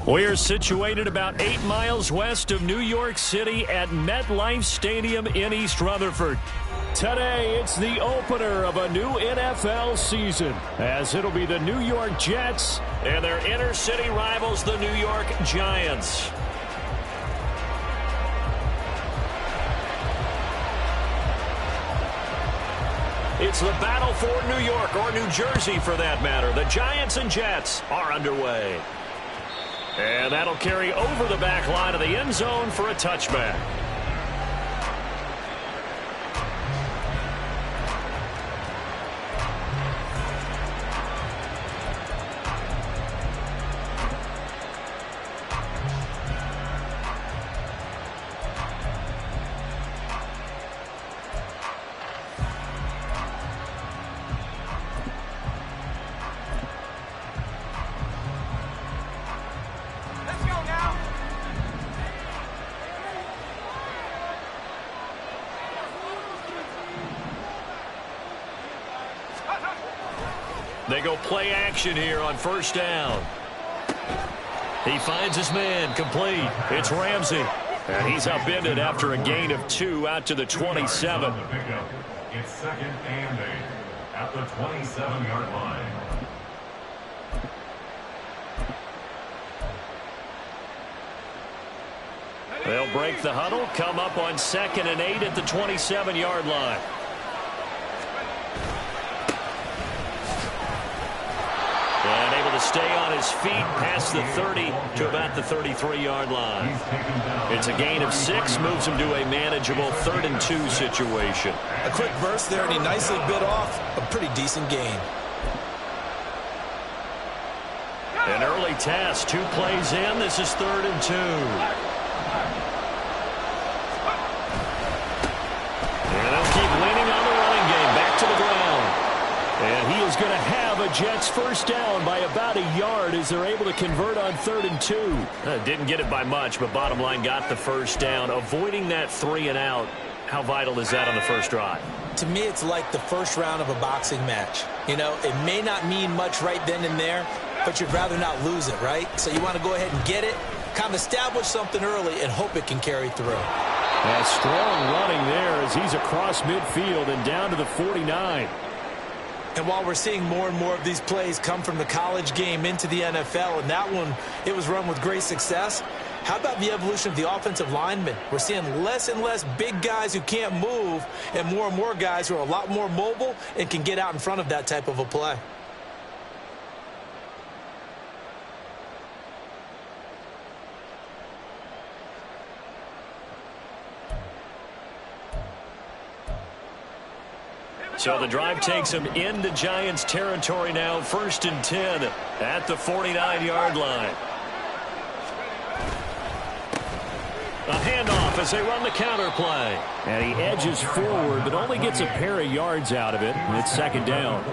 We're situated about 8 miles west of New York City at MetLife Stadium in East Rutherford. Today, it's the opener of a new NFL season, as it'll be the New York Jets and their inner-city rivals, the New York Giants. It's the battle for New York, or New Jersey for that matter. The Giants and Jets are underway. And that'll carry over the back line of the end zone for a touchback. They go play action here on first down. He finds his man, complete. It's Ramsey. And he's upended after a gain of 2 out to the 27. It's second and 8 at the 27-yard line. They'll break the huddle, come up on second and 8 at the 27-yard line. And able to stay on his feet past the 30 to about the 33-yard line. It's a gain of 6, moves him to a manageable 3rd and 2 situation. A quick burst there, and he nicely bit off a pretty decent gain. An early test, 2 plays in. This is 3rd and 2. And they'll keep leaning on the running game. Back to the ground. And he is going to have a Jets first down by about a yard as they're able to convert on 3rd and 2. Didn't get it by much, but bottom line got the first down. Avoiding that 3 and out, how vital is that on the first drive? To me, it's like the first round of a boxing match. You know, it may not mean much right then and there, but you'd rather not lose it, right? So you want to go ahead and get it, kind of establish something early, and hope it can carry through. A strong running there as he's across midfield and down to the 49. And while we're seeing more and more of these plays come from the college game into the NFL, and that one, it was run with great success, how about the evolution of the offensive linemen? We're seeing less and less big guys who can't move and more guys who are a lot more mobile and can get out in front of that type of a play. So the drive takes him into Giants territory now. 1st and 10 at the 49-yard line. A handoff as they run the counter play. And he edges forward, but only gets a pair of yards out of it. And it's 2nd down.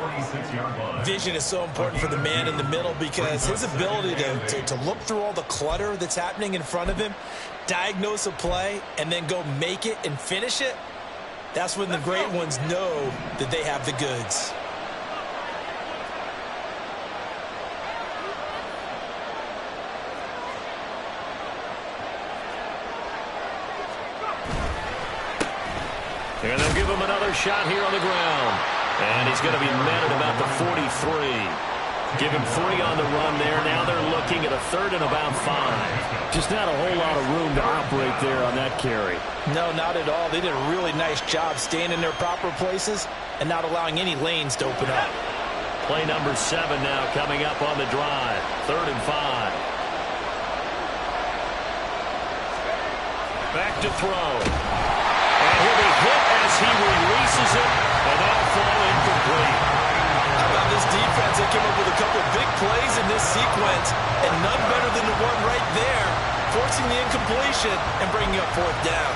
Vision is so important for the man in the middle because his ability to look through all the clutter that's happening in front of him, diagnose a play, and then go make it and finish it. That's when the great ones know that they have the goods. And they'll give him another shot here on the ground. And he's going to be met at about the 43. Give him 3 on the run there. Now they're looking at a 3rd and about 5. Just not a whole lot of room to operate there on that carry. No, not at all. They did a really nice job staying in their proper places and not allowing any lanes to open up. Play number 7 now coming up on the drive. 3rd and 5. Back to throw. And he'll be hit as he releases it. And that'll fall incomplete. How about this defense? They came up with a couple big plays in this sequence, and none better than the one right there, forcing the incompletion and bringing up 4th down.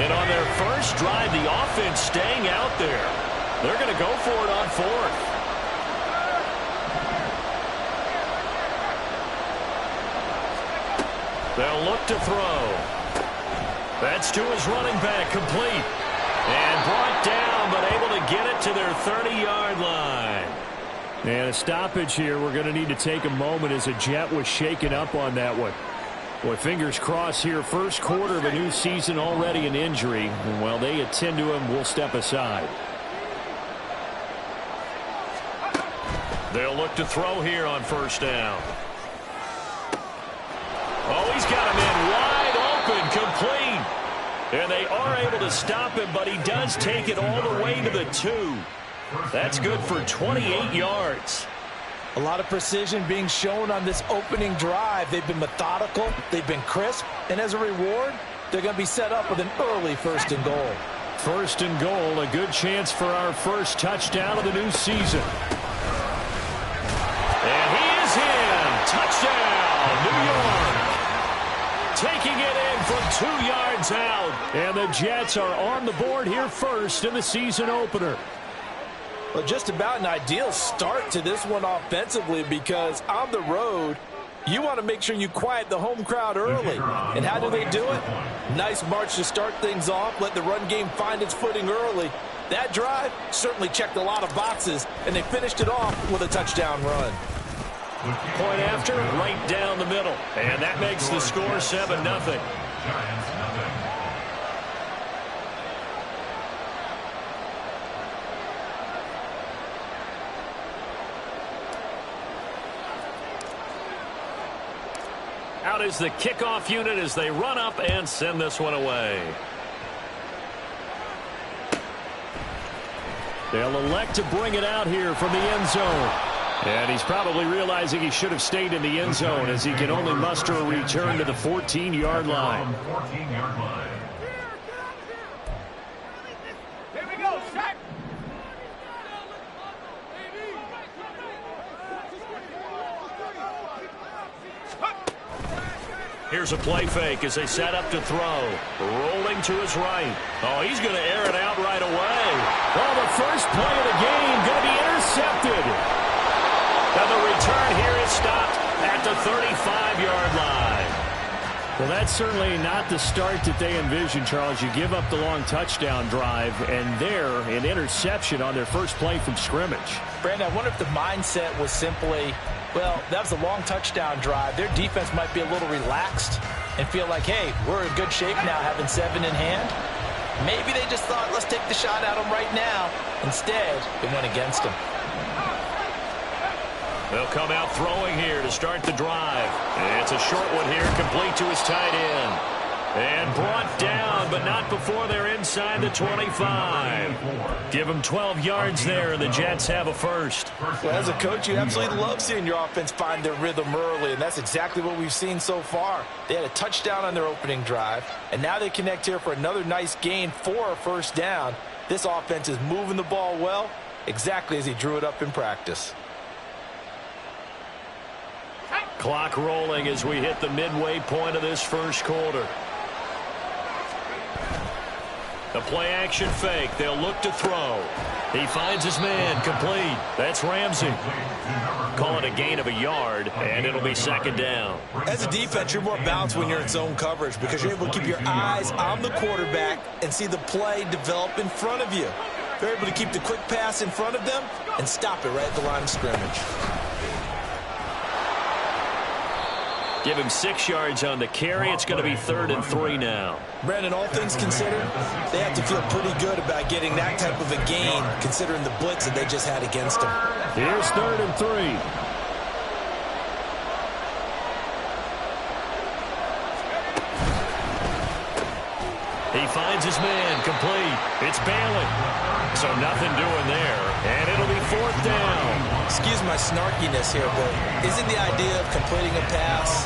And on their first drive, the offense staying out there. They're going to go for it on 4th. They'll look to throw. That's to his running back, complete. And brought down, but able to get it to their 30-yard line. And a stoppage here. We're going to need to take a moment as a Jet was shaken up on that one. Boy, fingers crossed here. First quarter of a new season, already an injury. And while they attend to him, we'll step aside. They'll look to throw here on first down. Oh, he's got him in wide open, complete. And they are able to stop him, but he does take it all the way to the 2. That's good for 28 yards. A lot of precision being shown on this opening drive. They've been methodical, they've been crisp, and as a reward, they're going to be set up with an early 1st and goal. 1st and goal, a good chance for our first touchdown of the new season. And he is in. Touchdown, New York. Taking it in from 2 yards out. And the Jets are on the board here first in the season opener. Well, just about an ideal start to this one offensively, because on the road, you want to make sure you quiet the home crowd early. And how do they do it? Nice march to start things off, let the run game find its footing early. That drive certainly checked a lot of boxes, and they finished it off with a touchdown run. Point after, right down the middle. And that makes the score 7-0. Out is the kickoff unit as they run up and send this one away. They'll elect to bring it out here from the end zone. And he's probably realizing he should have stayed in the end zone as he can only muster a return to the 14-yard line. Here we go, Shaq. Here's a play fake as they set up to throw. Rolling to his right. Oh, he's going to air it out right away. Well, the first play of the game going to be intercepted. And the return here is stopped at the 35-yard line. Well, that's certainly not the start that they envisioned, Charles. You give up the long touchdown drive, and there, an interception on their first play from scrimmage. Brandon, I wonder if the mindset was simply, well, that was a long touchdown drive. Their defense might be a little relaxed and feel like, hey, we're in good shape now having 7 in hand. Maybe they just thought, let's take the shot at them right now. Instead, it went against them. They'll come out throwing here to start the drive. It's a short one here, complete to his tight end. And brought down, but not before they're inside the 25. Give them 12 yards there, and the Jets have a first. Well, as a coach, you absolutely love seeing your offense find their rhythm early, and that's exactly what we've seen so far. They had a touchdown on their opening drive, and now they connect here for another nice gain for a first down. This offense is moving the ball well, exactly as he drew it up in practice. Clock rolling as we hit the midway point of this first quarter. The play action fake. They'll look to throw. He finds his man, complete. That's Ramsey. Call it a gain of a yard, and it'll be second down. As a defense, you're more balanced when you're in zone coverage because you're able to keep your eyes on the quarterback and see the play develop in front of you. You're able to keep the quick pass in front of them and stop it right at the line of scrimmage. Give him 6 yards on the carry. It's going to be 3rd and 3 now. Brandon, all things considered, they have to feel pretty good about getting that type of a gain considering the blitz that they just had against them. Here's 3rd and 3. He finds his man, complete. It's Bailey. So nothing doing there. And it'll be 4th down. Excuse my snarkiness here, but isn't the idea of completing a pass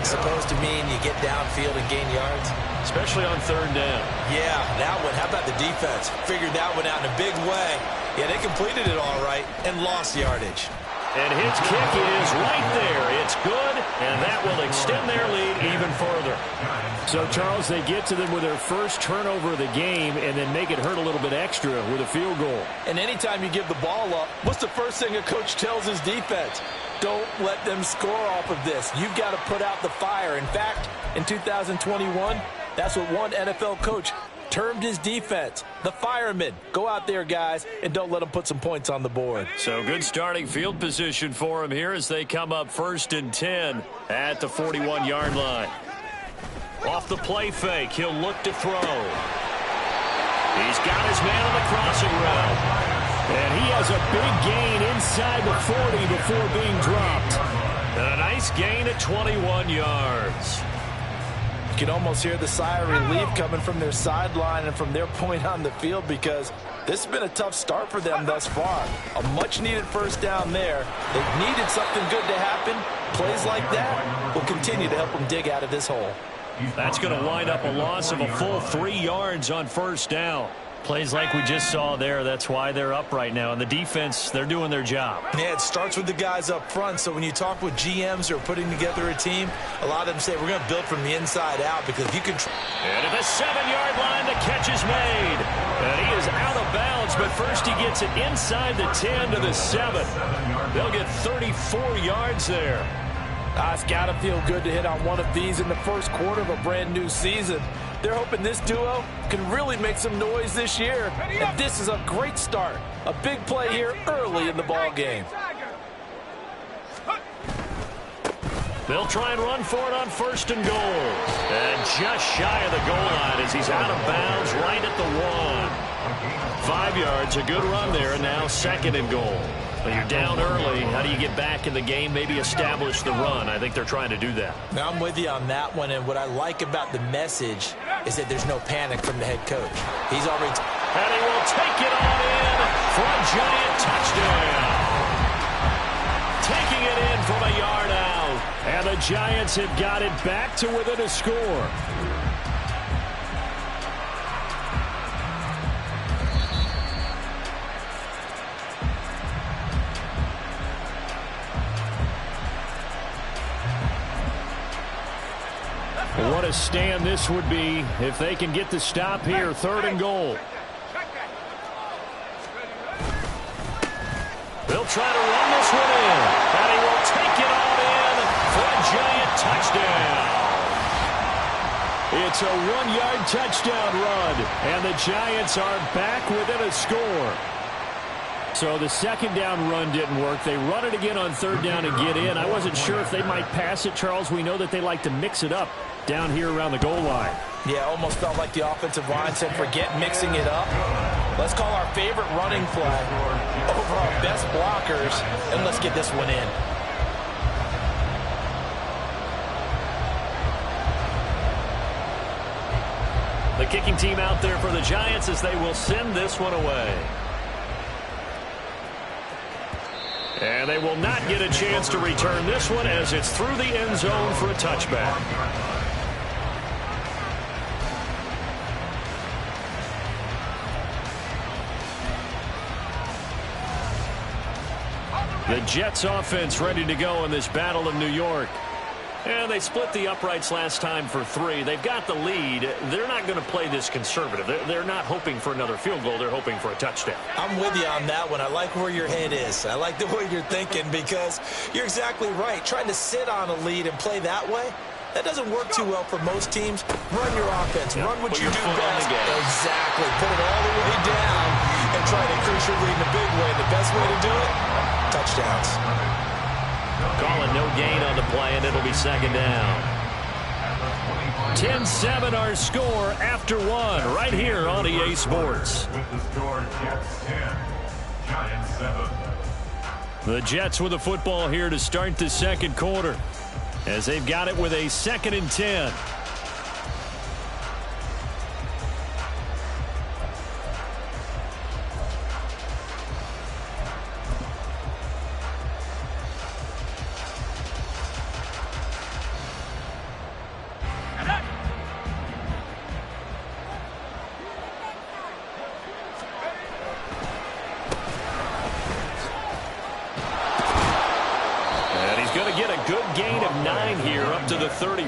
supposed to mean you get downfield and gain yards? Especially on 3rd down. Yeah, that one. How about the defense? Figured that one out in a big way. Yeah, they completed it all right and lost yardage. And his kick is right there. It's good, and that will extend their lead even further. So, Charles, they get to them with their first turnover of the game and then make it hurt a little bit extra with a field goal. And anytime you give the ball up, what's the first thing a coach tells his defense? Don't let them score off of this. You've got to put out the fire. In fact, in 2021, that's what one NFL coach termed his defense the firemen. Go out there, guys, and don't let them put some points on the board. So good starting field position for him here as they come up 1st and 10 at the 41-yard line. Off the play fake, he'll look to throw. He's got his man on the crossing route. And he has a big gain inside the 40 before being dropped. And a nice gain at 21 yards. You can almost hear the sigh of relief coming from their sideline and from their point on the field, because this has been a tough start for them thus far. A much-needed first down there. They've needed something good to happen. Plays like that will continue to help them dig out of this hole. That's going to wind up a loss of a full 3 yards on first down. Plays like we just saw there. That's why they're up right now. And the defense, they're doing their job. Yeah, it starts with the guys up front. So when you talk with GMs who are putting together a team, a lot of them say we're going to build from the inside out, because if you can... And at the 7-yard line, the catch is made. And he is out of bounds, but first he gets it inside the 10 to the 7. They'll get 34 yards there. It's got to feel good to hit on one of these in the first quarter of a brand new season. They're hoping this duo can really make some noise this year. And this is a great start. A big play here early in the ball game. They'll try and run for it on 1st and goal. And just shy of the goal line as he's out of bounds right at the 1. 5 yards, a good run there, and now 2nd and goal. When you're down early, how do you get back in the game, maybe establish the run? I think they're trying to do that. Now, I'm with you on that one, and what I like about the message is that there's no panic from the head coach. He's already... And he will take it on in for a giant touchdown. Taking it in from a yard out. And the Giants have got it back to within a score. What a stand this would be if they can get the stop here. 3rd and goal. They'll try to run this one in. And he will take it on in for a giant touchdown. It's a 1-yard touchdown run. And the Giants are back within a score. So the 2nd down run didn't work. They run it again on 3rd down and get in. I wasn't sure if they might pass it, Charles. We know that they like to mix it up down here around the goal line. Yeah, almost felt like the offensive line said, forget mixing it up. Let's call our favorite running play over our best blockers, and let's get this one in. The kicking team out there for the Giants as they will send this one away. And they will not get a chance to return this one as it's through the end zone for a touchback. The Jets offense ready to go in this Battle of New York. And they split the uprights last time for 3. They've got the lead. They're not going to play this conservative. They're not hoping for another field goal. They're hoping for a touchdown. I'm with you on that one. I like where your head is. I like the way you're thinking, because you're exactly right. Trying to sit on a lead and play that way, that doesn't work too well for most teams. Run your offense. Run what you do best. Exactly. Put it all the way down and try to increase your lead in a big way. The best way to do it, touchdowns. Call it no gain on the play, and it'll be 2nd down. 10-7 our score after 1 right here on EA Sports. With the score, Jets 10, Giants 7. The Jets with the football here to start the 2nd quarter as they've got it with a 2nd and 10.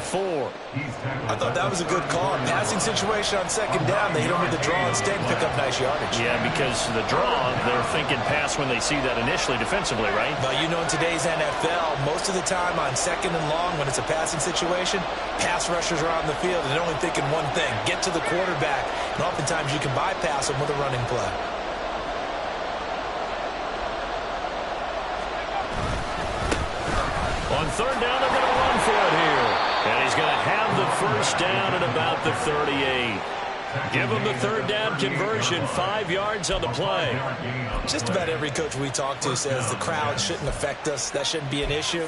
4. I thought that was a good call. Passing situation on second down, they hit him with the draw instead and pick up nice yardage. Yeah, because the draw, they're thinking pass when they see that initially defensively, right? But you know, in today's NFL, most of the time on second and long, when it's a passing situation, pass rushers are on the field and they're only thinking one thing: get to the quarterback. And oftentimes you can bypass them with a running play. On third down, they're going to run for it here. And he's going to have the first down at about the 38. Give him the third down conversion, 5 yards on the play. Just about every coach we talk to says the crowd shouldn't affect us. That shouldn't be an issue.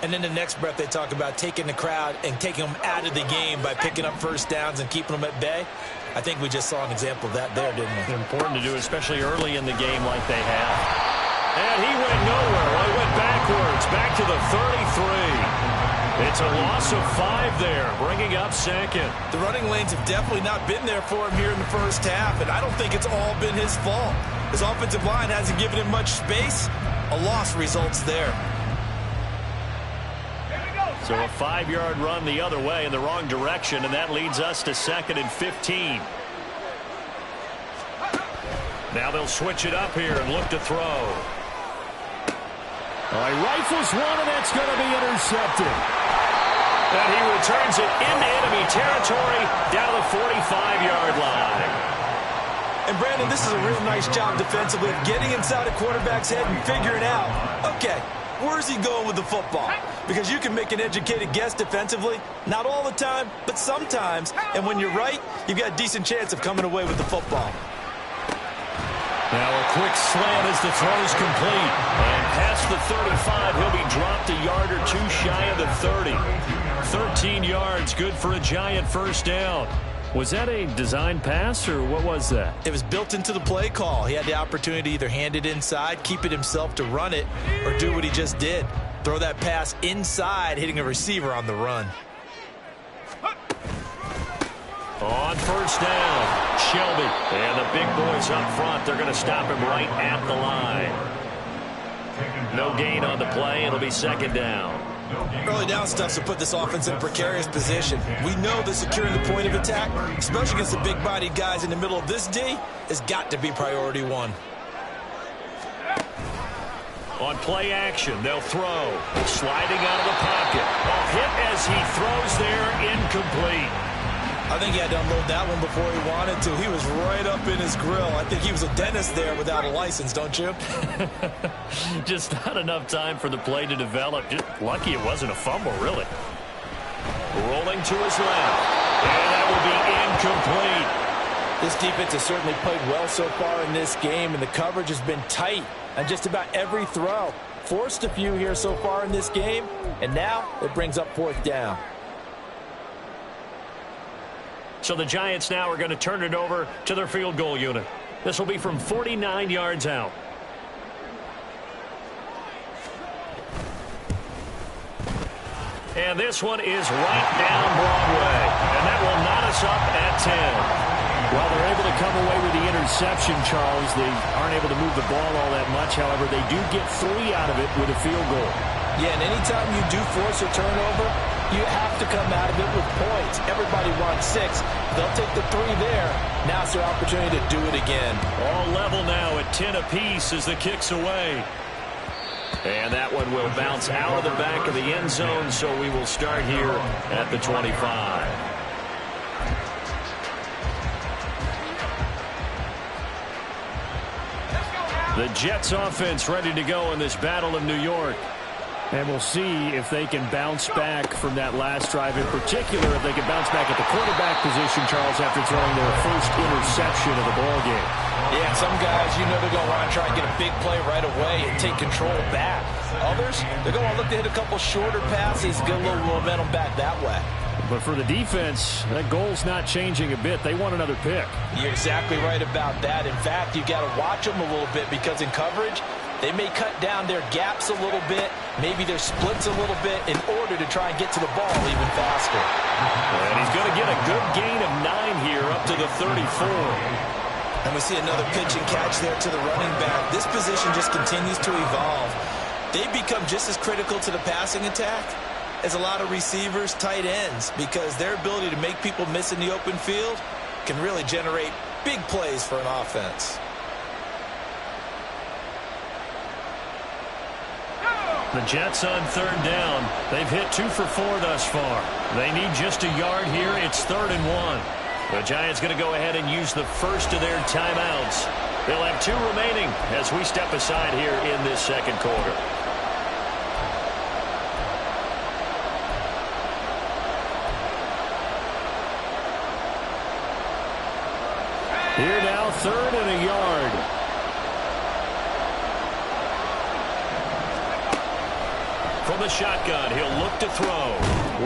And then the next breath they talk about taking the crowd and taking them out of the game by picking up first downs and keeping them at bay. I think we just saw an example of that there, didn't we? Important to do, especially early in the game like they have. And he went nowhere. Well, he went backwards, back to the 33. It's a loss of 5 there, bringing up second. The running lanes have definitely not been there for him here in the first half, and I don't think it's all been his fault. His offensive line hasn't given him much space. A loss results there. So a 5-yard run the other way in the wrong direction, and that leads us to 2nd and 15. Now they'll switch it up here and look to throw. Oh, he rifles one, and that's going to be intercepted. And he returns it into enemy territory down the 45-yard line. And, Brandon, this is a real nice job defensively of getting inside a quarterback's head and figuring out, okay, where's he going with the football? Because you can make an educated guess defensively, not all the time, but sometimes. And when you're right, you've got a decent chance of coming away with the football. Now a quick slant as the throw's complete. And past the 35, he'll be dropped a yard or 2 shy of the 30. 13 yards, good for a giant first down. Was that a design pass, or what was that? It was built into the play call. He had the opportunity to either hand it inside, keep it himself to run it, or do what he just did. Throw that pass inside, hitting a receiver on the run. On first down, Shelby. And the big boys up front, they're going to stop him right at the line. No gain on the play. It'll be 2nd down. Early down stuff to put this offense in a precarious position. We know that securing the point of attack, especially against the big-bodied guys in the middle of this D, has got to be priority 1. On play action, they'll throw. Sliding out of the pocket. A hit as he throws there, incomplete. I think he had to unload that one before he wanted to. He was right up in his grill. I think he was a dentist there without a license, don't you? Just not enough time for the play to develop. Just lucky it wasn't a fumble, really. Rolling to his left. And that will be incomplete. This defense has certainly played well so far in this game, and the coverage has been tight on just about every throw. Forced a few here so far in this game, and now it brings up 4th down. So the Giants now are going to turn it over to their field goal unit. This will be from 49 yards out. And this one is right down Broadway. And that will knot us up at 10. Well, they're able to come away with the interception, Charles. They aren't able to move the ball all that much. However, they do get 3 out of it with a field goal. Yeah, and anytime you do force a turnover, you have to come out of it with points. Everybody wants 6. They'll take the 3 there. Now it's their opportunity to do it again. All level now at 10 apiece as the kick's away. And that one will bounce out of the back of the end zone, so we will start here at the 25. The Jets offense ready to go in this battle of New York. And we'll see if they can bounce back from that last drive, in particular if they can bounce back at the quarterback position, Charles, after throwing their first interception of the ballgame. Yeah, some guys, you know they're going to want to try and get a big play right away and take control back. Others, they're going to look to hit a couple shorter passes, get a little momentum back that way. But for the defense, that goal's not changing a bit. They want another pick. You're exactly right about that. In fact, you've got to watch them a little bit because in coverage, they may cut down their gaps a little bit, maybe their splits a little bit in order to try and get to the ball even faster. And he's going to get a good gain of 9 here up to the 34. And we see another pitch and catch there to the running back. This position just continues to evolve. They become just as critical to the passing attack is a lot of receivers, tight ends, because their ability to make people miss in the open field can really generate big plays for an offense. The Jets on third down. They've hit 2 for 4 thus far. They need just a yard here. It's 3rd and 1. The Giants going to go ahead and use the first of their timeouts. They'll have 2 remaining as we step aside here in this second quarter. Here now, 3rd and a yard. From the shotgun, he'll look to throw.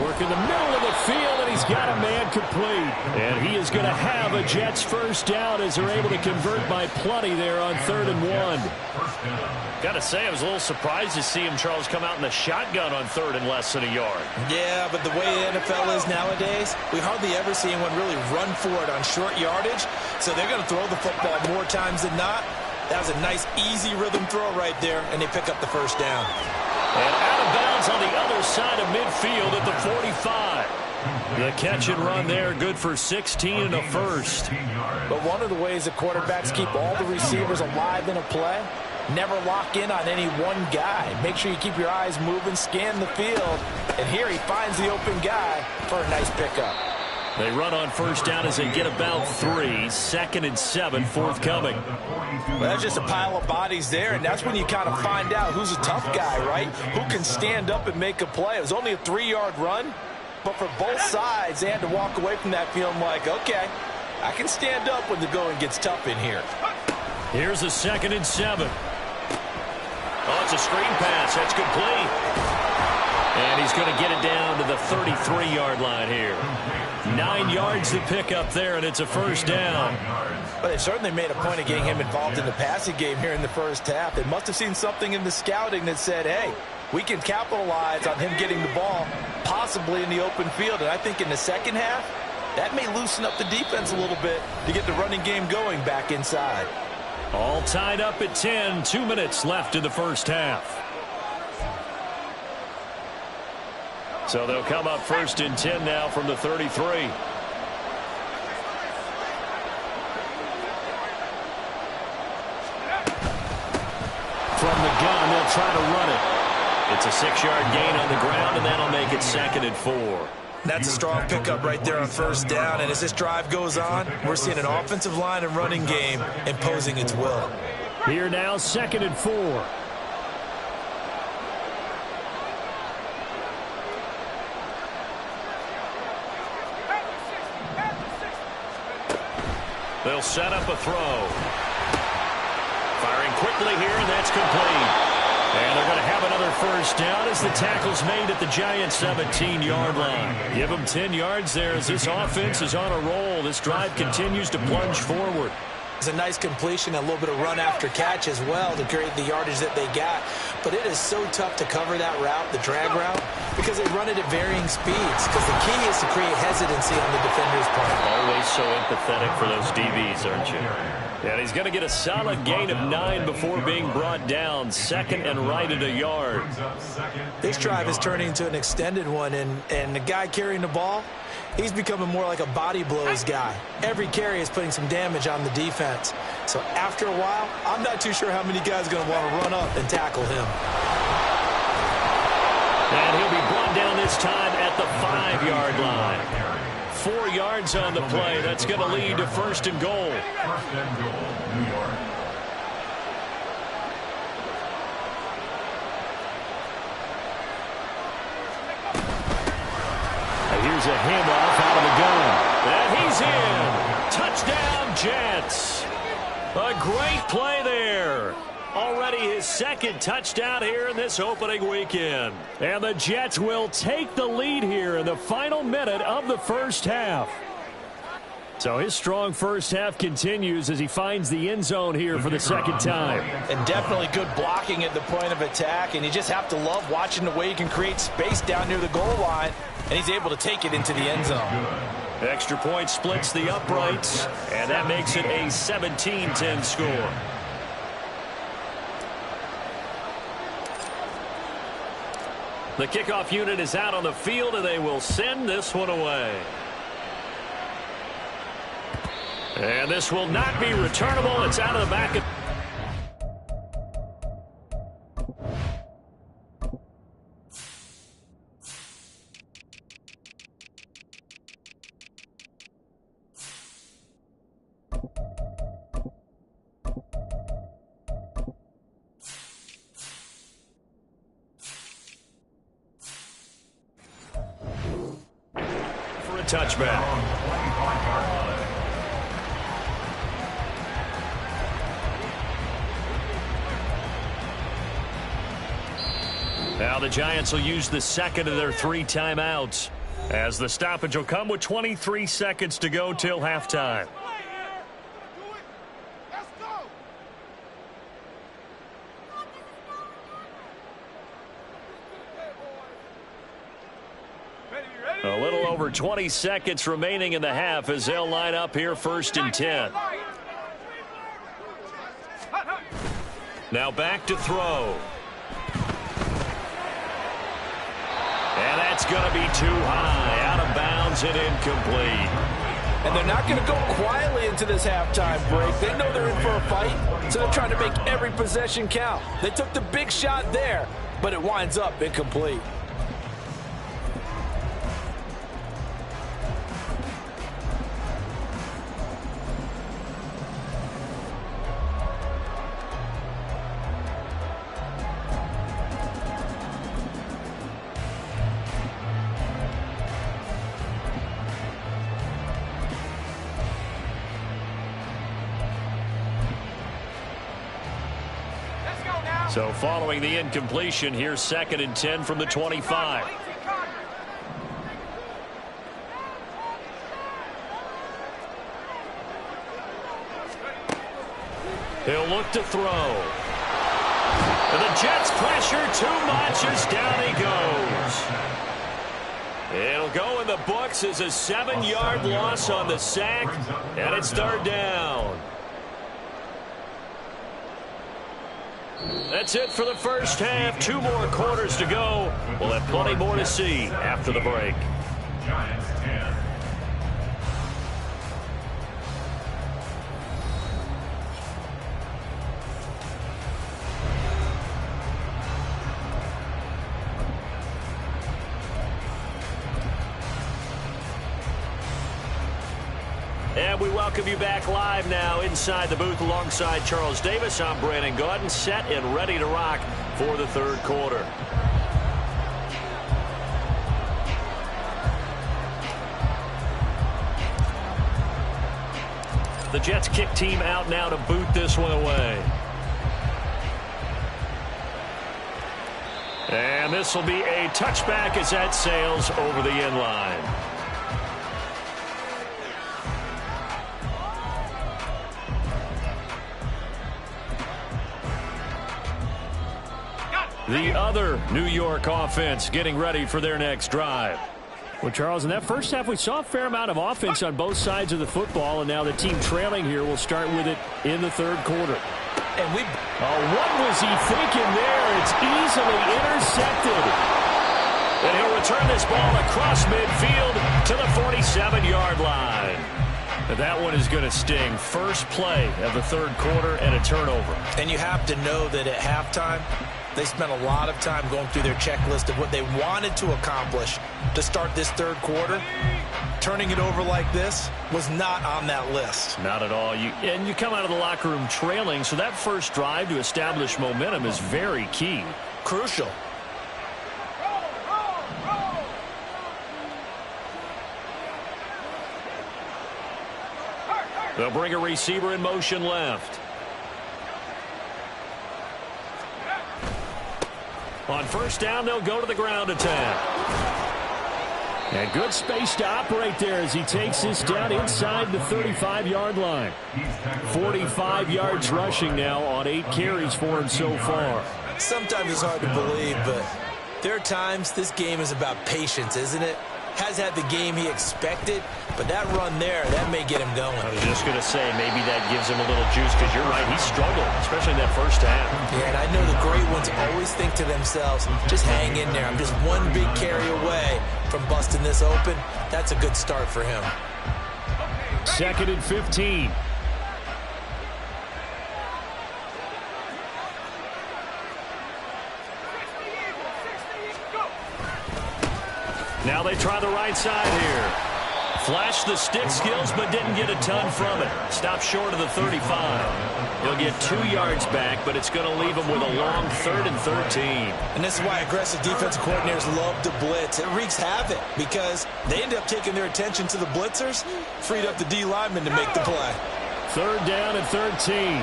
Work in the middle of the field, and he's got a man complete. And he is going to have a Jets first down as they're able to convert by plenty there on 3rd and 1. Got to say, I was a little surprised to see him, Charles, come out in the shotgun on 3rd and less than a yard. Yeah, but the way the NFL is nowadays, we hardly ever see anyone really run for it on short yardage. So they're going to throw the football more times than not. That was a nice, easy rhythm throw right there, and they pick up the first down. And out of bounds on the other side of midfield at the 45. The catch and run there, good for 16 and a first. But one of the ways that quarterbacks keep all the receivers alive in a play, never lock in on any one guy. Make sure you keep your eyes moving, scan the field. And here he finds the open guy for a nice pickup. They run on first down as they get about 3. 2nd and 7 forthcoming. Well, that's just a pile of bodies there, and that's when you kind of find out who's a tough guy, right? Who can stand up and make a play. It was only a 3-yard run, but for both sides, they had to walk away from that feeling like, okay, I can stand up when the going gets tough in here. Here's a 2nd and 7. Oh, it's a screen pass. That's complete. And he's going to get it down to the 33-yard line here. 9 yards to pick up there, and it's a first down. But they certainly made a point of getting him involved in the passing game here in the first half. They must have seen something in the scouting that said, hey, we can capitalize on him getting the ball, possibly in the open field. And I think in the second half, that may loosen up the defense a little bit to get the running game going back inside. All tied up at 10. 2 minutes left in the first half. So they'll come up 1st and 10 now from the 33. From the gun, they'll try to run it. It's a 6-yard gain on the ground, and that'll make it 2nd and 4. That's a strong pickup right there on first down. And as this drive goes on, we're seeing an offensive line and running game imposing its will. Here now, 2nd and 4. They'll set up a throw. Firing quickly here, and that's complete. And they're going to have another first down as the tackle's made at the Giants' 17-yard line. Give them 10 yards there as this offense is on a roll. This drive continues to plunge forward. It's a nice completion, a little bit of run after catch as well to create the yardage that they got. But it is so tough to cover that route, the drag route, because they run it at varying speeds. Because the key is to create hesitancy on the defender's part. Always so empathetic for those DBs, aren't you? And he's going to get a solid gain of 9 before being brought down. 2nd and right at a yard. This drive is turning into an extended one, and the guy carrying the ball, he's becoming more like a body blows guy. Every carry is putting some damage on the defense. So after a while, I'm not too sure how many guys are going to want to run up and tackle him. And he'll be brought down this time at the 5-yard line. 4 yards on the play. That's going to lead to 1st and goal. 1st and goal, New York. Here's a handoff out of the gun. And he's in. Touchdown, Jets. A great play there. Already his 2nd touchdown here in this opening weekend. And the Jets will take the lead here in the final minute of the first half. So his strong first half continues as he finds the end zone here for the 2nd time. And definitely good blocking at the point of attack. And you just have to love watching the way he can create space down near the goal line. And he's able to take it into the end zone. Extra point splits the uprights. And that makes it a 17-10 score. The kickoff unit is out on the field, and they will send this one away. And this will not be returnable. It's out of the back. For a touchback. Now the Giants will use the second of their 3 timeouts, as the stoppage will come with 23 seconds to go till halftime. A little over 20 seconds remaining in the half as they'll line up here 1st and 10. Now back to throw. And that's going to be too high, out of bounds and incomplete. And they're not going to go quietly into this halftime break. They know they're in for a fight, so they're trying to make every possession count. They took the big shot there, but it winds up incomplete. So following the incompletion, here's 2nd and 10 from the 25. He'll look to throw. And the Jets pressure too much as down he goes. It'll go in the books as a 7-yard loss on the sack, and it's 3rd down. That's it for the first half. 2 more quarters to go. We'll have plenty more to see after the break. Giants 10. And we welcome you back live now inside the booth alongside Charles Davis. I'm Brandon Gaudin, set and ready to rock for the 3rd quarter. The Jets kick team out now to boot this one away. And this will be a touchback as that sails over the end line. The other New York offense getting ready for their next drive. Well, Charles, in that first half, we saw a fair amount of offense on both sides of the football, and now the team trailing here will start with it in the 3rd quarter. And what was he thinking there? It's easily intercepted. And he'll return this ball across midfield to the 47-yard line. And that one is going to sting. First play of the 3rd quarter and a turnover. And you have to know that at halftime, they spent a lot of time going through their checklist of what they wanted to accomplish to start this 3rd quarter. Turning it over like this was not on that list. Not at all. And you come out of the locker room trailing, so that first drive to establish momentum is very key. Crucial. They'll bring a receiver in motion left. On 1st down, they'll go to the ground attack. And good space to operate there as he takes this down inside the 35-yard line. 45 yards rushing now on 8 carries for him so far. Sometimes it's hard to believe, but there are times this game is about patience, isn't it? has had the game he expected, but that run there, that may get him going. I was just going to say, maybe that gives him a little juice, because you're right, he struggled, especially in that first half. Yeah, and I know the great ones always think to themselves, just hang in there. I'm just one big carry away from busting this open. That's a good start for him. 2nd and 15. Now they try the right side here. Flashed the stick skills, but didn't get a ton from it. Stopped short of the 35. He'll get 2 yards back, but it's going to leave him with a long 3rd and 13. And this is why aggressive defensive coordinators love to blitz. It wreaks havoc because they end up taking their attention to the blitzers, freed up the D lineman to make the play. 3rd down and 13.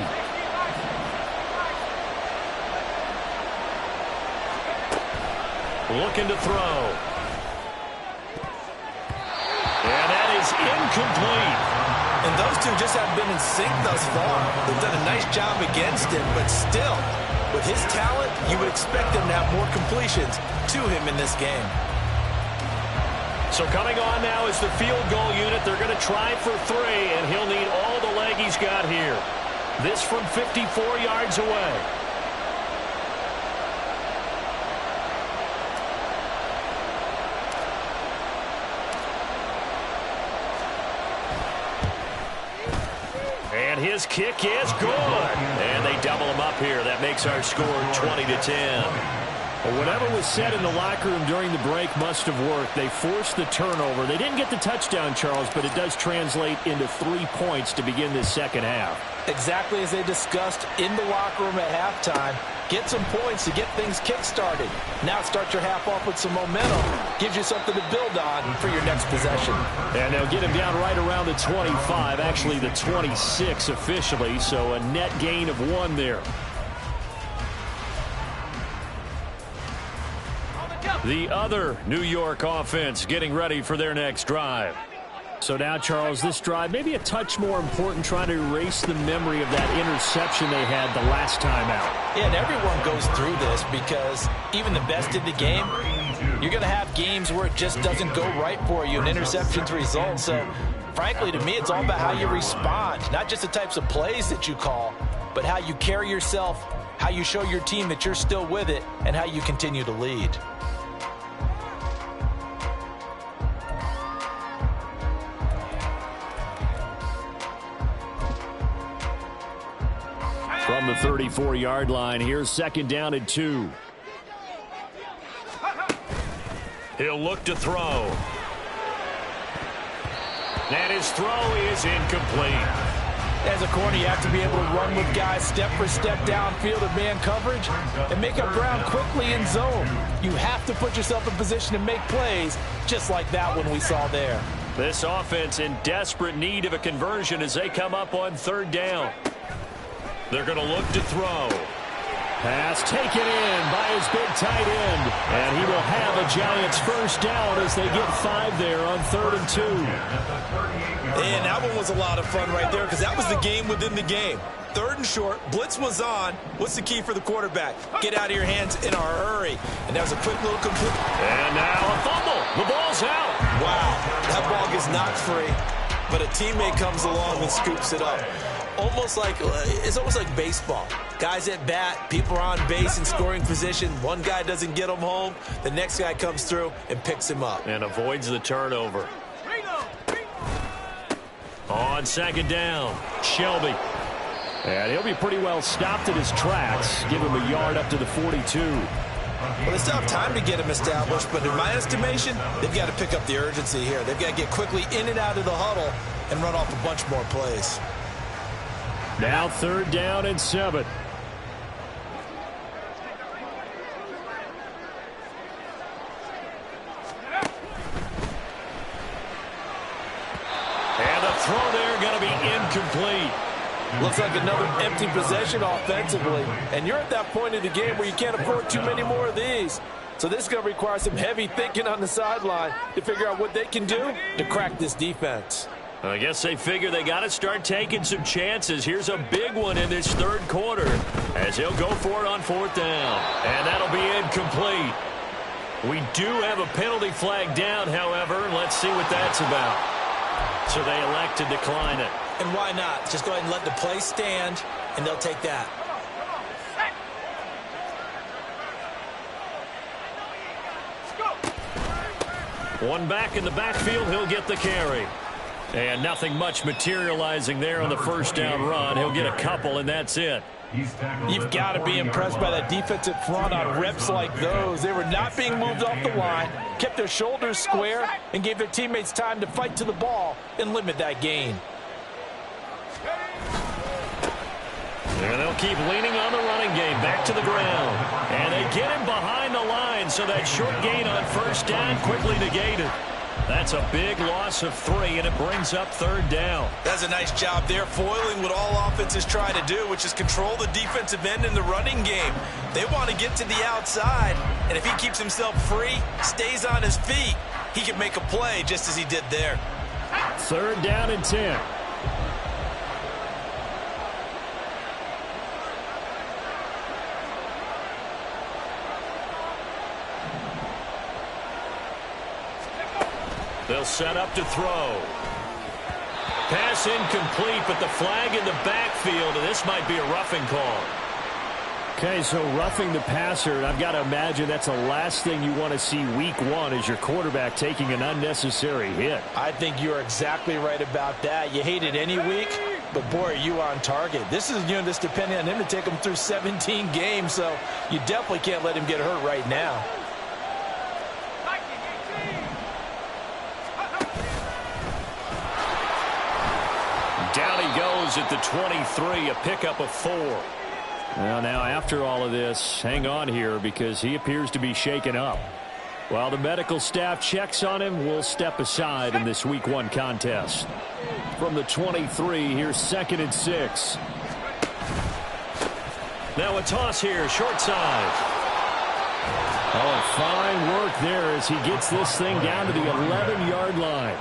Looking to throw. And that is incomplete. And those two just haven't been in sync thus far. They've done a nice job against him, but still, with his talent, you would expect them to have more completions to him in this game. So coming on now is the field goal unit. They're going to try for 3, and he'll need all the leg he's got here. This from 54 yards away. And his kick is good. And they double him up here. That makes our score 20-10. Well, whatever was said in the locker room during the break must have worked. They forced the turnover. They didn't get the touchdown, Charles, but it does translate into 3 points to begin this second half. Exactly as they discussed in the locker room at halftime. Get some points to get things kick-started. Now start your half off with some momentum. Gives you something to build on for your next possession. And they'll get him down right around the 25, actually the 26 officially, so a net gain of 1 there. The other New York offense getting ready for their next drive. So now, Charles, this drive maybe a touch more important, trying to erase the memory of that interception they had the last time out. Yeah, and everyone goes through this because even the best in the game, you're going to have games where it just doesn't go right for you, and interceptions result. So, frankly, to me, it's all about how you respond, not just the types of plays that you call, but how you carry yourself, how you show your team that you're still with it, and how you continue to lead. From the 34-yard line, here's 2nd down and 2. He'll look to throw. And his throw is incomplete. As a corner, you have to be able to run with guys step for step downfield in man coverage and make up ground quickly in zone. You have to put yourself in position to make plays, just like that one we saw there. This offense in desperate need of a conversion as they come up on 3rd down. They're going to look to throw. Pass taken in by his big tight end. And he will have a Giants 1st down as they get 5 there on 3rd and 2. And that one was a lot of fun right there because that was the game within the game. 3rd and short, blitz was on. What's the key for the quarterback? Get out of your hands in a hurry. And that was a quick little complete. And now a fumble. The ball's out. Wow, that ball gets knocked free, but a teammate comes along and scoops it up. It's almost like baseball. Guys at bat, people are on base in scoring position. One guy doesn't get him home. The next guy comes through and picks him up. And avoids the turnover. On 2nd down, Shelby. And he'll be pretty well stopped at his tracks. Give him a yard up to the 42. Well, they still have time to get him established, but in my estimation, they've got to pick up the urgency here. They've got to get quickly in and out of the huddle and run off a bunch more plays. Now 3rd down and 7. And the throw there going to be incomplete. Looks like another empty possession offensively. And you're at that point in the game where you can't afford too many more of these. So this is going to require some heavy thinking on the sideline to figure out what they can do to crack this defense. I guess they figure they got to start taking some chances. Here's a big one in this 3rd quarter as he'll go for it on 4th down. And that'll be incomplete. We do have a penalty flag down, however. Let's see what that's about. So they elect to decline it. And why not? Just go ahead and let the play stand, and they'll take that. One back in the backfield, he'll get the carry. And nothing much materializing there on the first down run. He'll get a couple, and that's it. You've got to be impressed by that defensive front on reps like those. They were not being moved off the line, kept their shoulders square, and gave their teammates time to fight to the ball and limit that gain. And they'll keep leaning on the running game, back to the ground. And they get him behind the line, so that short gain on first down quickly negated. That's a big loss of 3, and it brings up third down. That's a nice job there, foiling what all offenses try to do, which is control the defensive end in the running game. They want to get to the outside, and if he keeps himself free, stays on his feet, he can make a play just as he did there. Third down and 10. They'll set up to throw. Pass incomplete, but the flag in the backfield, and this might be a roughing call. Okay, so roughing the passer, and I've got to imagine that's the last thing you want to see week 1 as your quarterback taking an unnecessary hit. I think you're exactly right about that. You hate it any week, but boy, are you on target. This is, this depending on him to take him through 17 games, so you definitely can't let him get hurt right now. Down he goes at the 23, a pickup of 4. Well, now after all of this, hang on here because he appears to be shaken up. While the medical staff checks on him, we'll step aside in this week 1 contest. From the 23, here's 2nd and 6. Now a toss here, short side. Oh, fine work there as he gets this thing down to the 11-yard line.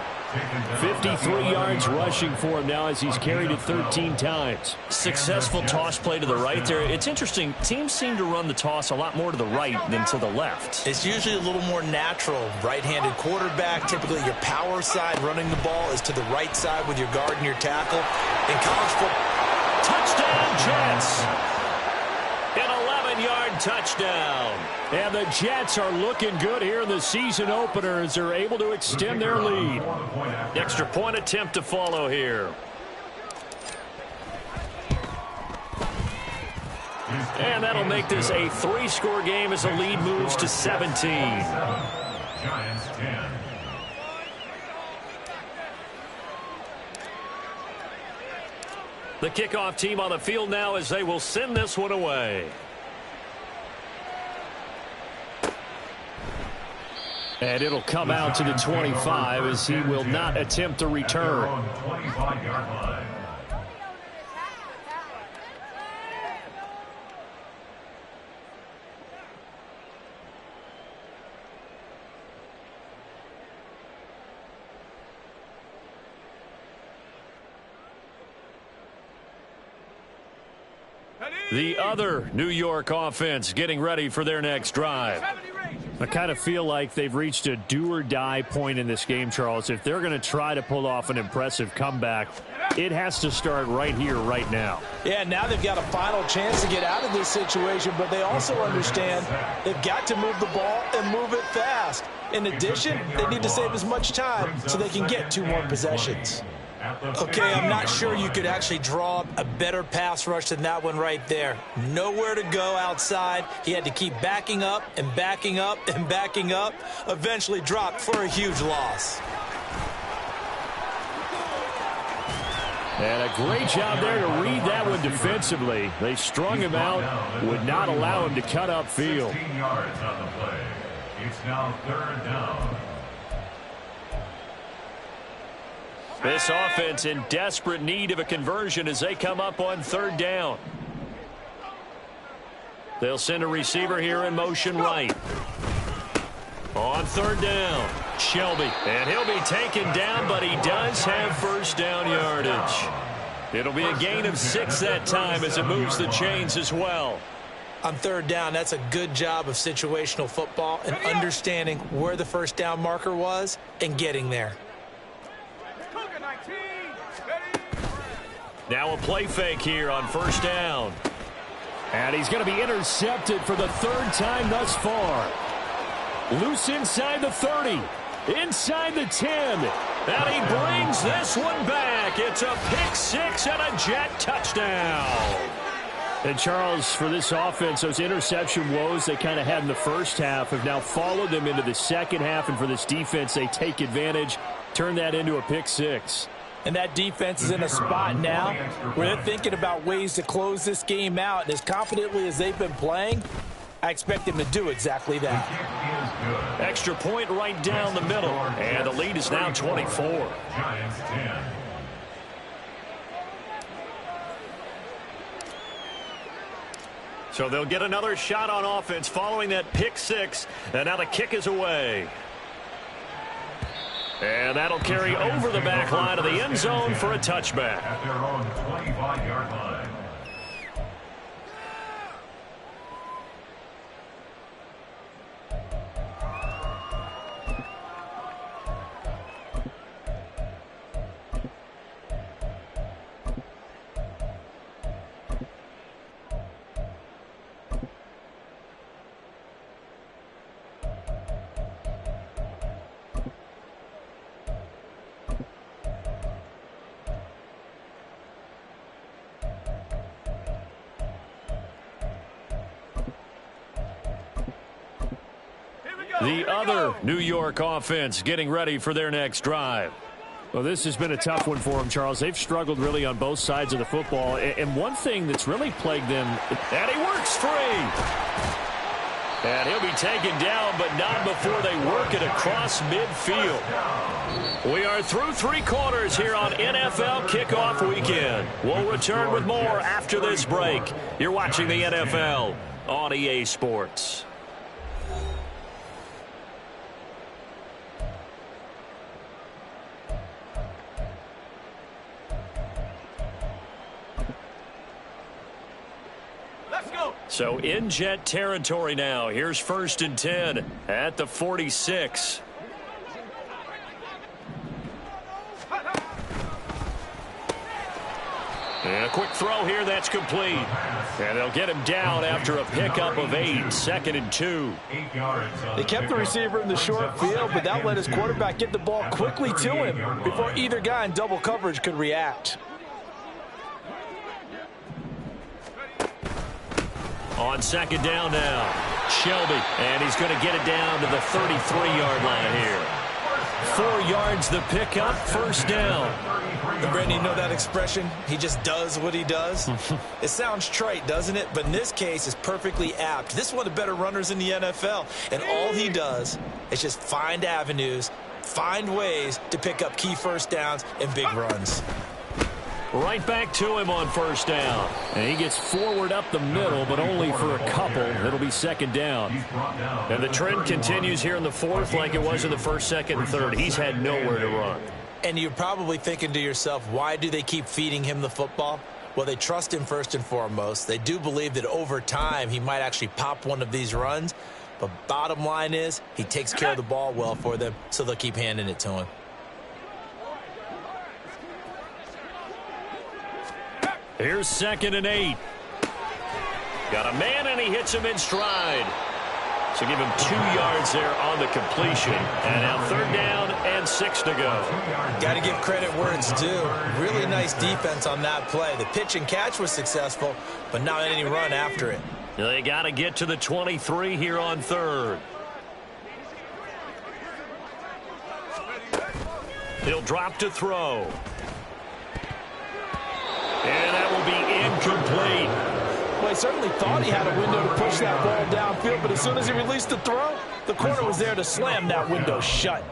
53 yards rushing for him now as he's carried it 13 times. Successful toss play to the right there. It's interesting. Teams seem to run the toss a lot more to the right than to the left. It's usually a little more natural. Right-handed quarterback, typically your power side running the ball is to the right side with your guard and your tackle. In college football, touchdown Jets! An 11-yard touchdown. And the Jets are looking good here in the season opener as they're able to extend their lead. Extra point attempt to follow here. And that'll make this a 3-score game as the lead moves to 17. Giants 10. The kickoff team on the field now as they will send this one away. And it'll come out to the 25 as he will not attempt to return. 25-yard line. The other New York offense getting ready for their next drive. I kind of feel like they've reached a do-or-die point in this game, Charles. If they're going to try to pull off an impressive comeback, it has to start right here, right now. Yeah, now they've got a final chance to get out of this situation, but they also understand they've got to move the ball and move it fast. In addition, they need to save as much time so they can get 2 more possessions. Okay, I'm not sure you could actually draw up a better pass rush than that one right there. Nowhere to go outside. He had to keep backing up and backing up and backing up. Eventually dropped for a huge loss. And a great job there to read that one defensively. They strung him out, would not allow him to cut upfield. 16 yards on the play. It's now 3rd down. This offense in desperate need of a conversion as they come up on 3rd down. They'll send a receiver here in motion right. On 3rd down, Shelby. And he'll be taken down, but he does have first down yardage. It'll be a gain of 6 that time as it moves the chains as well. On third down, that's a good job of situational football and understanding where the first down marker was and getting there. Now a play fake here on first down. And he's going to be intercepted for the third time thus far. Loose inside the 30. Inside the 10. And he brings this one back. It's a pick six and a Jet touchdown. And, Charles, for this offense, those interception woes they kind of had in the first half have now followed them into the second half. And for this defense, they take advantage, turn that into a pick six. And that defense is in a spot now where they're thinking about ways to close this game out. And as confidently as they've been playing, I expect them to do exactly that. Extra point right down the middle. And the lead is now 24. Giants 10. So they'll get another shot on offense following that pick six. And now the kick is away. And that'll carry over the back line of the end zone for a touchback. At their own 25-yard line. The other New York offense getting ready for their next drive. Well, this has been a tough one for them, Charles. They've struggled really on both sides of the football. And one thing that's really plagued them... And he works free. And he'll be taken down, but not before they work it across midfield. We are through three quarters here on NFL Kickoff Weekend. We'll return with more after this break. You're watching the NFL on EA Sports. So in Jet territory now. Here's 1st and 10 at the 46. And a quick throw here that's complete. And they'll get him down after a pickup of 8. 2nd and 2. They kept the receiver in the short field, but that let his quarterback get the ball quickly to him before either guy in double coverage could react. On 2nd down now, Shelby, and he's going to get it down to the 33-yard line here. 4 yards the pickup, 1st down. And Brandon, you know that expression? He just does what he does. It sounds trite, doesn't it? But in this case, it's perfectly apt. This is one of the better runners in the NFL, and all he does is just find avenues, find ways to pick up key first downs and big runs. Right back to him on 1st down. And he gets forward up the middle, but only for a couple. It'll be 2nd down. And the trend continues here in the 4th like it was in the 1st, 2nd, and 3rd. He's had nowhere to run. And you're probably thinking to yourself, why do they keep feeding him the football? Well, they trust him first and foremost. They do believe that over time he might actually pop one of these runs. But bottom line is he takes care of the ball well for them, so they'll keep handing it to him. Here's 2nd and 8. Got a man, and he hits him in stride. So give him 2 yards there on the completion. And now 3rd down and 6 to go. Got to give credit where it's due. Really nice defense on that play. The pitch and catch was successful, but not any run after it. They got to get to the 23 here on 3rd. He'll drop to throw. And that will be incomplete. Well, he certainly thought he had a window to push that ball downfield, but as soon as he released the throw, the corner was there to slam that window shut.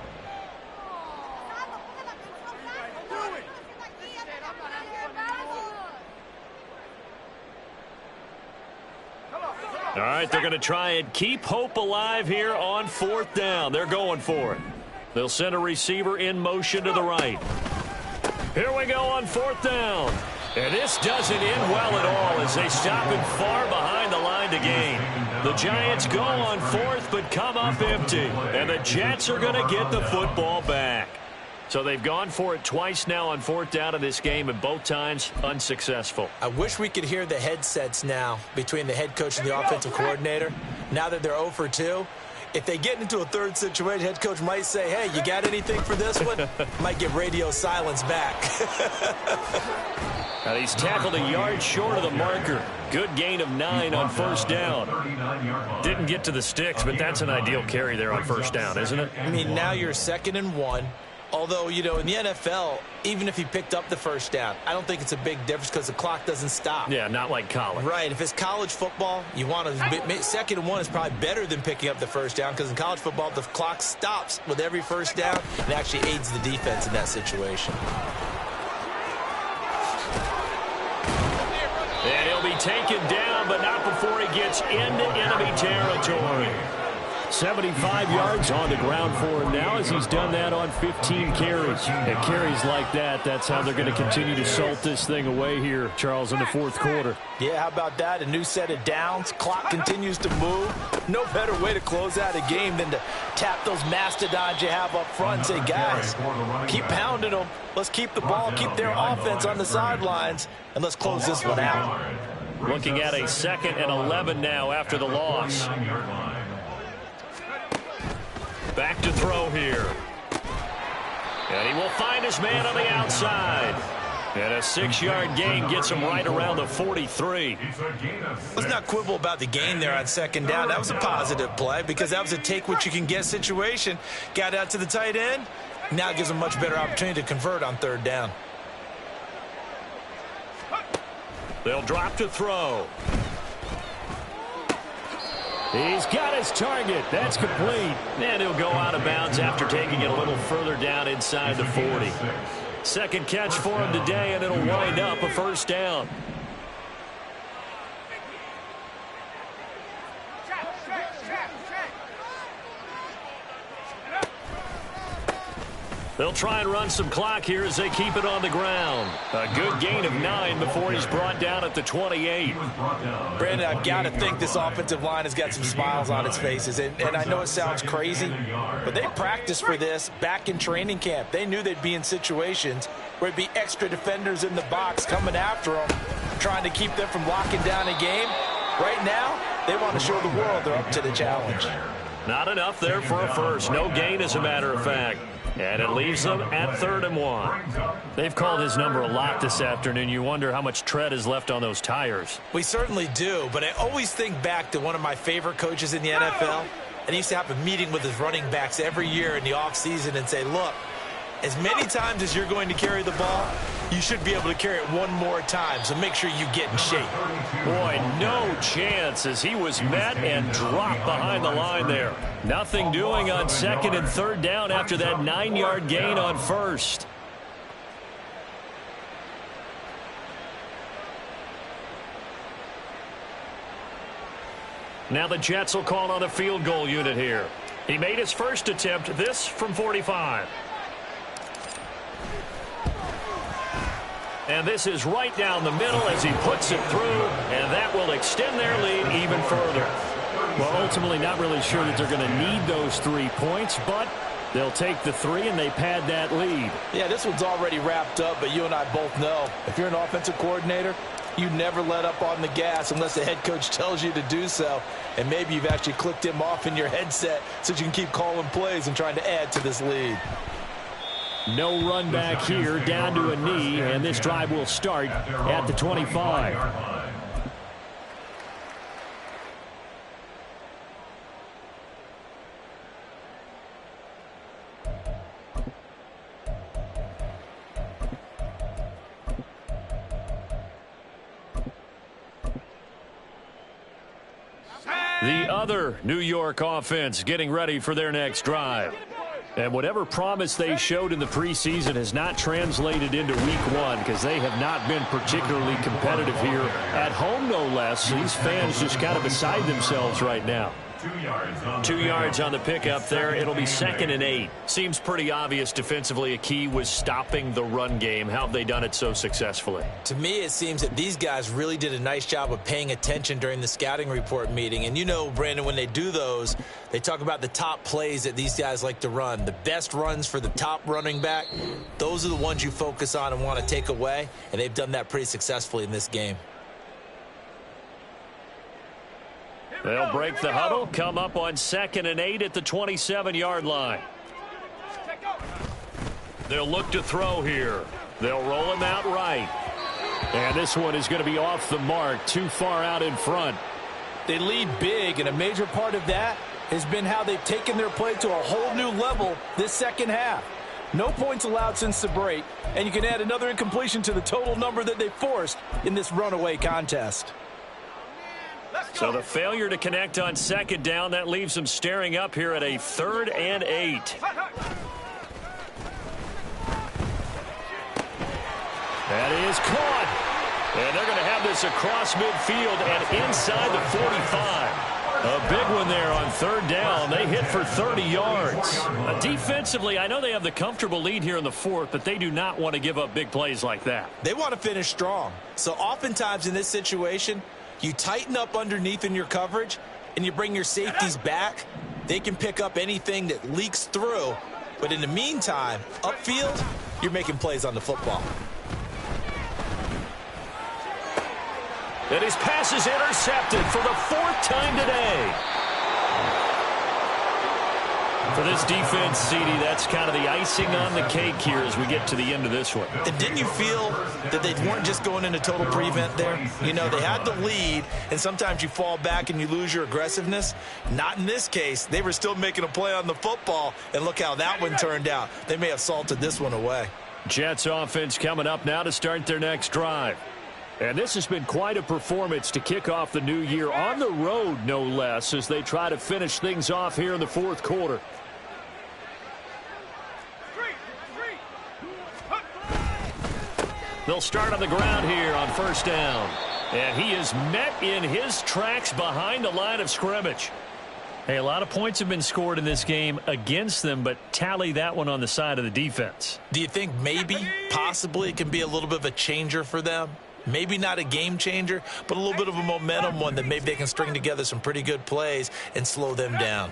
All right, they're going to try and keep hope alive here on 4th down. They're going for it. They'll send a receiver in motion to the right. Here we go on 4th down. And this doesn't end well at all as they stop him far behind the line to gain. The Giants go on fourth but come up empty. And the Jets are going to get the football back. So they've gone for it twice now on fourth down in this game, and both times unsuccessful. I wish we could hear the headsets now between the head coach and the offensive coordinator. Now that they're 0 for 2, if they get into a third situation, head coach might say, hey, you got anything for this one? Might get radio silence back. Now he's tackled a yard short of the marker. Good gain of 9 on first down. Didn't get to the sticks, but that's an ideal carry there on first down, isn't it? I mean, now you're 2nd and 1. Although, you know, in the NFL, even if he picked up the first down, I don't think it's a big difference because the clock doesn't stop. Yeah, not like college. Right. If it's college football, you want to 2nd and 1 is probably better than picking up the first down because in college football, the clock stops with every first down and actually aids the defense in that situation. And he'll be taken down, but not before he gets into enemy territory. 75 yards on the ground for him now as he's done that on 15 carries. And carries like that, that's how they're going to continue to salt this thing away here, Charles, in the fourth quarter. Yeah, how about that? A new set of downs. Clock continues to move. No better way to close out a game than to tap those mastodons you have up front and say, guys, keep pounding them. Let's keep the ball, keep their offense on the sidelines, and let's close this one out. Looking at a 2nd and 11 now after the loss. Back to throw here. And he will find his man on the outside. And a 6-yard gain gets him right around the 43. Let's not quibble about the gain there on 2nd down. That was a positive play because that was a take-what-you-can-get situation. Got out to the tight end. Now it gives him a much better opportunity to convert on 3rd down. They'll drop to throw. He's got his target. That's complete. And he'll go out of bounds after taking it a little further down inside the 40. Second catch for him today, and it'll wind up a first down. They'll try and run some clock here as they keep it on the ground. A good gain of 9 before he's brought down at the 28. Brandon, I've got to think this offensive line has got some smiles on its faces. And I know it sounds crazy, but they practiced for this back in training camp. They knew they'd be in situations where it'd be extra defenders in the box coming after them, trying to keep them from locking down a game. Right now, they want to show the world they're up to the challenge. Not enough there for a first. No gain, as a matter of fact. And it leaves them at 3rd and 1. They've called his number a lot this afternoon. You wonder how much tread is left on those tires. We certainly do, but I always think back to one of my favorite coaches in the NFL. And he used to have a meeting with his running backs every year in the offseason and say, look, as many times as you're going to carry the ball, you should be able to carry it one more time, so make sure you get in shape. Boy, no chance as he was met and dropped behind the line there. Nothing doing on 2nd and 3rd down after that 9-yard gain on first. Now the Jets will call on a field goal unit here. He made his first attempt, this from 45. And this is right down the middle as he puts it through, and that will extend their lead even further. Well, ultimately not really sure that they're going to need those 3 points, but they'll take the 3 and they pad that lead. Yeah, this one's already wrapped up, but you and I both know if you're an offensive coordinator, you never let up on the gas unless the head coach tells you to do so. And maybe you've actually clicked him off in your headset so you can keep calling plays and trying to add to this lead. No run back here, down to a knee, and this drive will start at the 25. The other New York offense getting ready for their next drive. And whatever promise they showed in the preseason has not translated into week 1 because they have not been particularly competitive here at home, no less. These fans just kind of beside themselves right now. 2 yards on 2 yards on the pickup there. It'll be 2nd and 8. Seems pretty obvious defensively a key was stopping the run game. How have they done it so successfully? To me, it seems that these guys really did a nice job of paying attention during the scouting report meeting. And you know, Brandon, when they do those, they talk about the top plays that these guys like to run. The best runs for the top running back, those are the ones you focus on and want to take away. And they've done that pretty successfully in this game. They'll break the huddle, come up on 2nd and 8 at the 27-yard line. They'll look to throw here. They'll roll him out right. And this one is going to be off the mark, too far out in front. They lead big, and a major part of that has been how they've taken their play to a whole new level this second half. No points allowed since the break, and you can add another incompletion to the total number that they forced in this runaway contest. So the failure to connect on 2nd down, that leaves them staring up here at a 3rd and 8. That is caught. And they're going to have this across midfield and inside the 45. A big one there on 3rd down. They hit for 30 yards. Defensively, I know they have the comfortable lead here in the 4th, but they do not want to give up big plays like that. They want to finish strong. So oftentimes in this situation, you tighten up underneath in your coverage, and you bring your safeties back. They can pick up anything that leaks through. But in the meantime, upfield, you're making plays on the football. And his pass is intercepted for the 4th time today. For this defense, CD, that's kind of the icing on the cake here as we get to the end of this one. And didn't you feel that they weren't just going into total prevent there? You know, they had the lead, and sometimes you fall back and you lose your aggressiveness. Not in this case. They were still making a play on the football, and look how that one turned out. They may have salted this one away. Jets offense coming up now to start their next drive. And this has been quite a performance to kick off the new year on the road, no less, as they try to finish things off here in the 4th quarter. They'll start on the ground here on 1st down. And he is met in his tracks behind the line of scrimmage. Hey, a lot of points have been scored in this game against them, but tally that one on the side of the defense. Do you think maybe, possibly, it can be a little bit of a changer for them? Maybe not a game changer, but a little bit of a momentum one that maybe they can string together some pretty good plays and slow them down.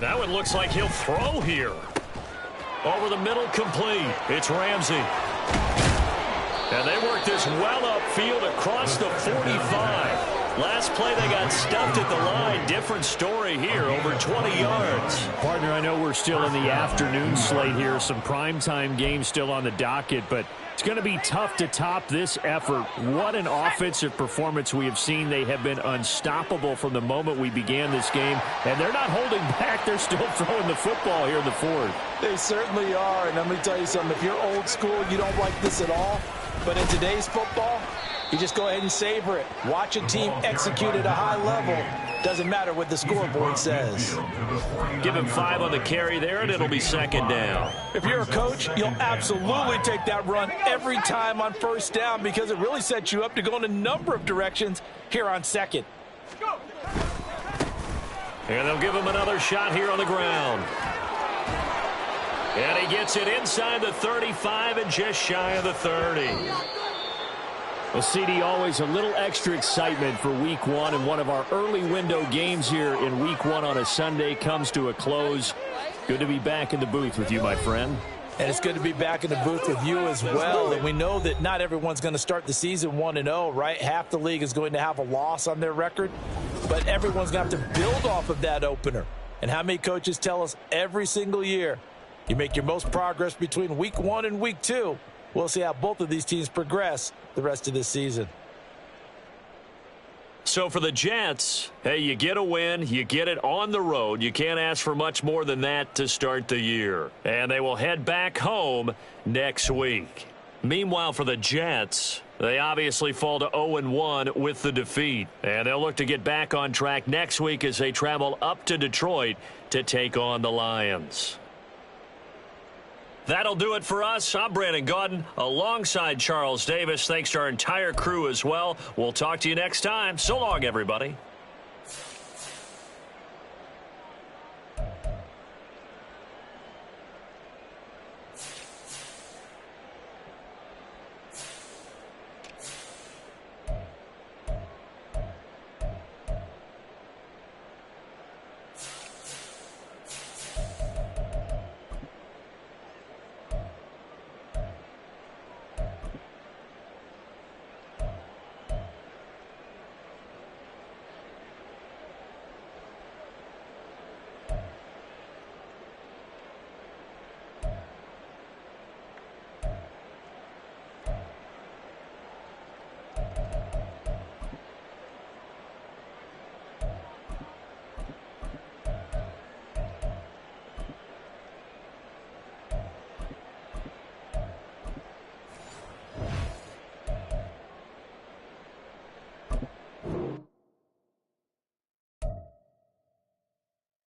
That one looks like he'll throw here. Over the middle, complete. It's Ramsey. And they work this well upfield across the 45. Last play, they got stuffed at the line. Different story here, over 20 yards. Partner, I know we're still in the afternoon slate here. Some primetime games still on the docket, but it's going to be tough to top this effort. What an offensive performance we have seen. They have been unstoppable from the moment we began this game, and they're not holding back. They're still throwing the football here in the 4th. They certainly are, and let me tell you something. If you're old school, you don't like this at all. But in today's football, you just go ahead and savor it. Watch a team execute at a high level. Doesn't matter what the scoreboard says. Give him 5 on the carry there, and it'll be 2nd down. If you're a coach, you'll absolutely take that run every time on 1st down because it really sets you up to go in a number of directions here on 2nd. And they'll give him another shot here on the ground. And he gets it inside the 35 and just shy of the 30. Well, CD, always a little extra excitement for Week 1, and one of our early window games here in Week 1 on a Sunday comes to a close. Good to be back in the booth with you, my friend. And it's good to be back in the booth with you as well. And we know that not everyone's going to start the season 1-0, right? Half the league is going to have a loss on their record, but everyone's going to have to build off of that opener. And how many coaches tell us every single year, you make your most progress between Week 1 and Week 2. We'll see how both of these teams progress the rest of this season. So for the Jets, hey, you get a win, you get it on the road. You can't ask for much more than that to start the year. And they will head back home next week. Meanwhile, for the Jets, they obviously fall to 0-1 with the defeat. And they'll look to get back on track next week as they travel up to Detroit to take on the Lions. That'll do it for us. I'm Brandon Gaudin alongside Charles Davis. Thanks to our entire crew as well. We'll talk to you next time. So long, everybody.